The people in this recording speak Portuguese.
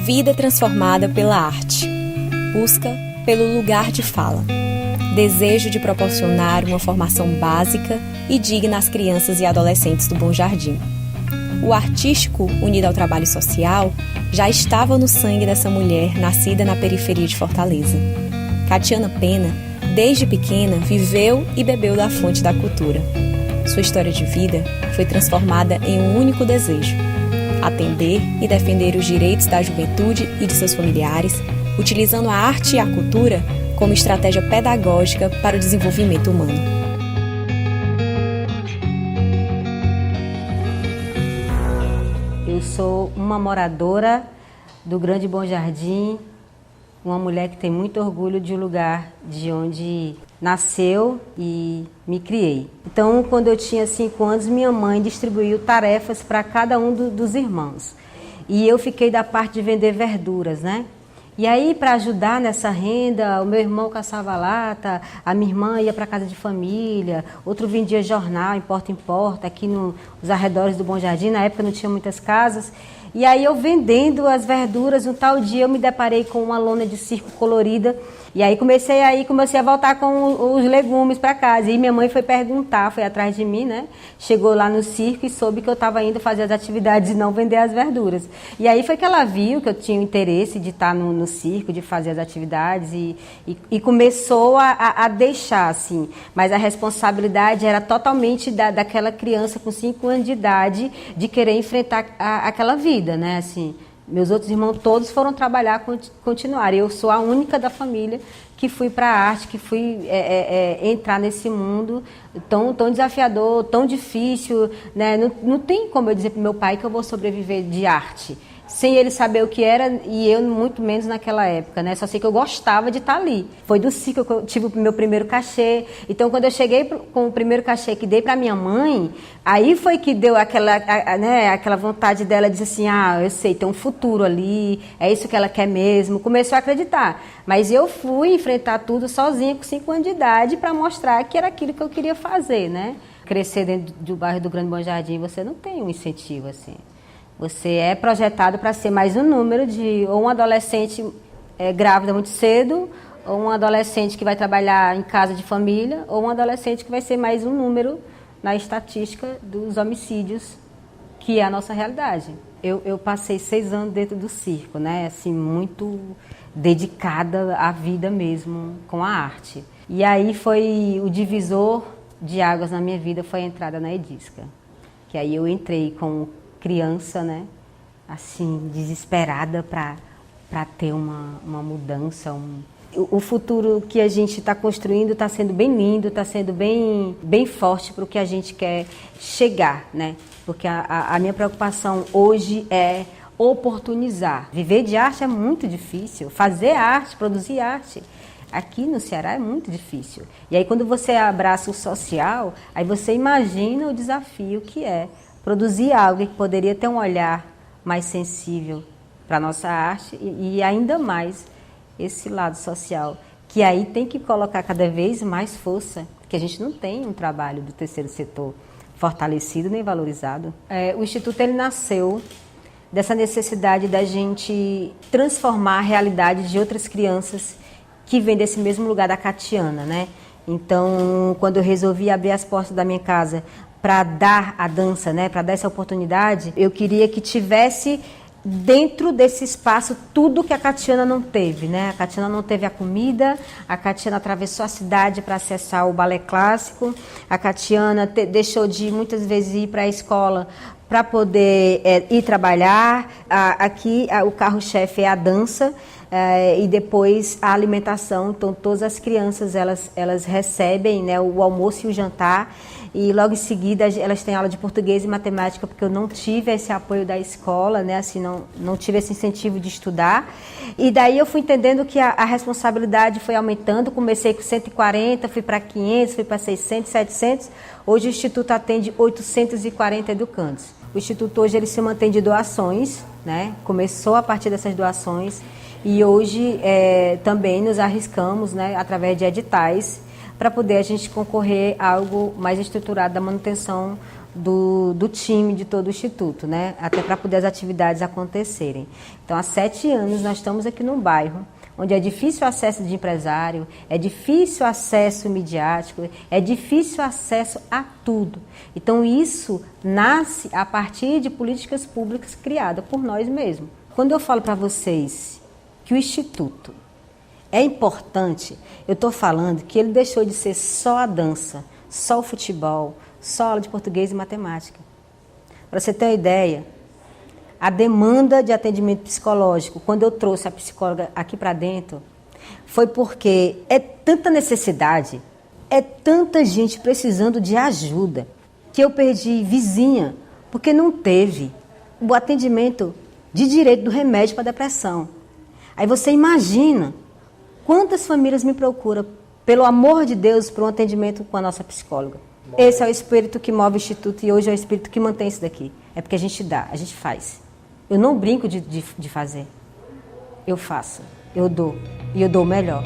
Vida transformada pela arte. Busca pelo lugar de fala. Desejo de proporcionar uma formação básica e digna às crianças e adolescentes do Bom Jardim. O artístico, unido ao trabalho social, já estava no sangue dessa mulher nascida na periferia de Fortaleza. Catiana Pena, desde pequena, viveu e bebeu da fonte da cultura. Sua história de vida foi transformada em um único desejo: atender e defender os direitos da juventude e de seus familiares, utilizando a arte e a cultura como estratégia pedagógica para o desenvolvimento humano. Eu sou uma moradora do Grande Bom Jardim, uma mulher que tem muito orgulho de um lugar de onde nasceu e me criei. Então, quando eu tinha 5 anos, minha mãe distribuiu tarefas para cada um dos irmãos. E eu fiquei da parte de vender verduras, né? E aí, para ajudar nessa renda, o meu irmão caçava lata, a minha irmã ia para casa de família, outro vendia jornal, em porta, aqui nos arredores do Bom Jardim. Na época não tinha muitas casas. E aí eu vendendo as verduras, um tal dia eu me deparei com uma lona de circo colorida. E aí comecei a voltar com os legumes para casa. E minha mãe foi perguntar, foi atrás de mim, né? Chegou lá no circo e soube que eu estava indo fazer as atividades e não vender as verduras. E aí foi que ela viu que eu tinha o interesse de estar no circo, de fazer as atividades e começou a deixar, assim. Mas a responsabilidade era totalmente daquela criança com 5 anos de idade de querer enfrentar aquela vida, né? Assim, meus outros irmãos todos foram trabalhar, continuar. Eu sou a única da família que fui para a arte, que fui entrar nesse mundo tão desafiador, tão difícil, né? Não tem como eu dizer para meu pai que eu vou sobreviver de arte, sem ele saber o que era, e eu muito menos naquela época, né? Só sei que eu gostava de estar ali. Foi do circo que eu tive o meu primeiro cachê. Então, quando eu cheguei com o primeiro cachê que dei para minha mãe, aí foi que deu aquela vontade dela de dizer assim: ah, eu sei, tem um futuro ali, é isso que ela quer mesmo. Começou a acreditar. Mas eu fui enfrentar tudo sozinha com 5 anos de idade para mostrar que era aquilo que eu queria fazer, né? Crescer dentro do bairro do Grande Bom Jardim, você não tem um incentivo assim. Você é projetado para ser mais um número de ou um adolescente grávida muito cedo, ou um adolescente que vai trabalhar em casa de família, ou um adolescente que vai ser mais um número na estatística dos homicídios, que é a nossa realidade. Eu passei 6 anos dentro do circo, né? Assim, muito dedicada à vida mesmo, com a arte. E aí foi o divisor de águas na minha vida, foi a entrada na Edisca. Que aí eu entrei com criança, né, assim, desesperada para ter uma mudança. O futuro que a gente está construindo está sendo bem lindo, está sendo bem forte para o que a gente quer chegar, né? Porque a minha preocupação hoje é oportunizar. Viver de arte é muito difícil, fazer arte, produzir arte. Aqui no Ceará é muito difícil. E aí quando você abraça o social, aí você imagina o desafio que é produzir algo que poderia ter um olhar mais sensível para a nossa arte e ainda mais esse lado social, que aí tem que colocar cada vez mais força, porque a gente não tem um trabalho do terceiro setor fortalecido nem valorizado. O Instituto ele nasceu dessa necessidade da gente transformar a realidade de outras crianças que vêm desse mesmo lugar da Catiana, né? Então, quando eu resolvi abrir as portas da minha casa para dar a dança, né, para dar essa oportunidade, eu queria que tivesse dentro desse espaço tudo que a Catiana não teve, né? A Catiana não teve a comida, a Catiana atravessou a cidade para acessar o balé clássico, a Catiana deixou de muitas vezes ir para a escola para poder ir trabalhar. Aqui o carro-chefe é a dança. E depois a alimentação. Então todas as crianças elas recebem, né, o almoço e o jantar, e logo em seguida elas têm aula de português e matemática, porque eu não tive esse apoio da escola, né, assim, não tive esse incentivo de estudar. E daí eu fui entendendo que a responsabilidade foi aumentando. Comecei com 140, fui para 500, fui para 600, 700. Hoje o Instituto atende 840 educandos. O Instituto hoje ele se mantém de doações, né? Começou a partir dessas doações. E hoje também nos arriscamos, né, através de editais, para poder a gente concorrer a algo mais estruturado da manutenção do time de todo o Instituto, né? Até para poder as atividades acontecerem. Então, há 7 anos nós estamos aqui num bairro onde é difícil o acesso de empresário, é difícil o acesso midiático, é difícil o acesso a tudo. Então, isso nasce a partir de políticas públicas criadas por nós mesmos. Quando eu falo para vocês que o Instituto é importante, eu estou falando que ele deixou de ser só a dança, só o futebol, só aula de português e matemática. Para você ter uma ideia, a demanda de atendimento psicológico, quando eu trouxe a psicóloga aqui para dentro, foi porque é tanta necessidade, é tanta gente precisando de ajuda, que eu perdi vizinha, porque não teve o atendimento de direito do remédio para depressão. Aí você imagina quantas famílias me procuram, pelo amor de Deus, para um atendimento com a nossa psicóloga. Esse é o espírito que move o Instituto e hoje é o espírito que mantém isso daqui. É porque a gente dá, a gente faz. Eu não brinco de fazer. Eu faço, eu dou e eu dou o melhor.